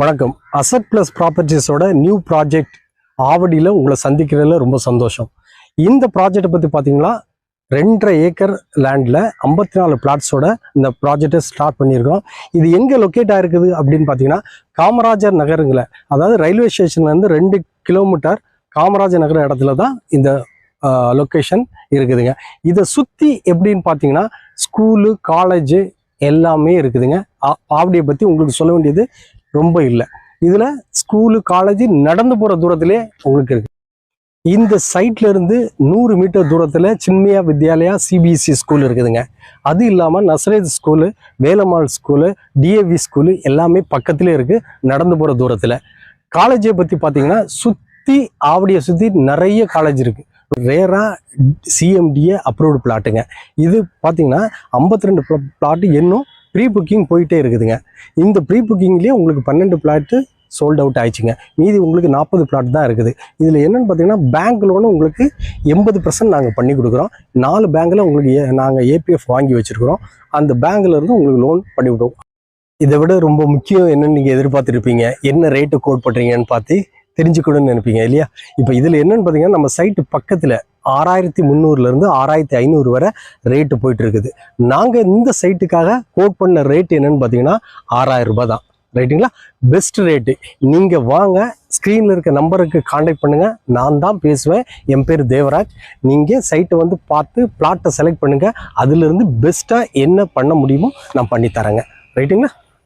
வணக்கம். Asset plus ப்ராப்பர்ட்டிஸோட new project ஆவடியில் உங்களை சந்திக்கிறதுல ரொம்ப சந்தோஷம். இந்த ப்ராஜெக்டை பற்றி பார்த்தீங்கன்னா 2.5 ஏக்கர் லேண்டில் 54 பிளாட்ஸோட இந்த ப்ராஜெக்டை ஸ்டார்ட் பண்ணியிருக்கோம். இது எங்கே லொக்கேட் ஆகிருக்குது அப்படின்னு பார்த்தீங்கன்னா காமராஜர் நகருங்களை, அதாவது ரயில்வே ஸ்டேஷன்லேருந்து 2 கிலோமீட்டர் காமராஜர் நகர இடத்துல தான் இந்த லொக்கேஷன் இருக்குதுங்க. இதை சுற்றி எப்படின்னு பார்த்தீங்கன்னா ஸ்கூலு, காலேஜு எல்லாமே இருக்குதுங்க. ஆவடியை பற்றி உங்களுக்கு சொல்ல வேண்டியது ரொம்ப இல்லை. இதில் ஸ்கூலு, காலேஜ் நடந்து போகிற தூரத்திலே உங்களுக்கு இருக்கு. இந்த சைட்ல இருந்து 100 மீட்டர் தூரத்தில் சின்மயா வித்யாலயா சிபிஎஸ்சி ஸ்கூல் இருக்குதுங்க. அது இல்லாமல் Nazareth school, Velammal school, DAV school எல்லாமே பக்கத்திலே இருக்குது நடந்து போகிற தூரத்தில். காலேஜை பற்றி பார்த்தீங்கன்னா சுற்றி ஆவடியை சுற்றி நிறைய காலேஜ் இருக்குது. ரேராக சிஎம்டிஏ அப்ரூவ்டு பிளாட்டுங்க. இது பார்த்தீங்கன்னா 52 பிளாட்டு இன்னும் ப்ரீ புக்கிங் போயிட்டே இருக்குதுங்க. இந்த ப்ரீ புக்கிங்லேயே உங்களுக்கு 12 பிளாட்டு சோல்ட் அவுட் ஆயிடுச்சுங்க. மீதி உங்களுக்கு 40 பிளாட் தான் இருக்குது. இதில் என்னென்னு பார்த்தீங்கன்னா பேங்க் லோனு உங்களுக்கு 80% நாங்கள் பண்ணி கொடுக்குறோம். 4 பேங்கில் உங்களுக்கு நாங்கள் ஏபிஎஃப் வாங்கி வச்சுருக்குறோம். அந்த பேங்க்ல இருந்து உங்களுக்கு லோன் பண்ணி விடுவோம். இதை விட ரொம்ப முக்கியம் என்னென்னு நீங்கள் எதிர்பார்த்துருப்பீங்க, என்ன ரேட்டு கோட் பண்ணுறீங்கன்னு பார்த்து தெரிஞ்சுக்கணும்னு நினைப்பீங்க இல்லையா? இப்போ இதில் என்னென்னு பார்த்தீங்கன்னா நம்ம சைட்டு பக்கத்தில் 6300 6500 வரை ரேட்டு போயிட்டு இருக்குது. நாங்கள் இந்த சைட்டுக்காக கோட் பண்ண ரேட் என்னன்னு பார்த்தீங்கன்னா 6000 ரூபாய் தான். ரைட்டுங்களா? Best rate. நீங்கள் வாங்க, ஸ்க்ரீனில் இருக்க நம்பருக்கு காண்டாக்ட் பண்ணுங்கள். நான் தான் பேசுவேன். என் பேர் தேவராஜ். நீங்கள் சைட்டை வந்து பார்த்து பிளாட்டை செலக்ட் பண்ணுங்கள். அதுலேருந்து பெஸ்ட்டாக என்ன பண்ண முடியுமோ நான் பண்ணித்தரேங்க. ரைட்டுங்களா?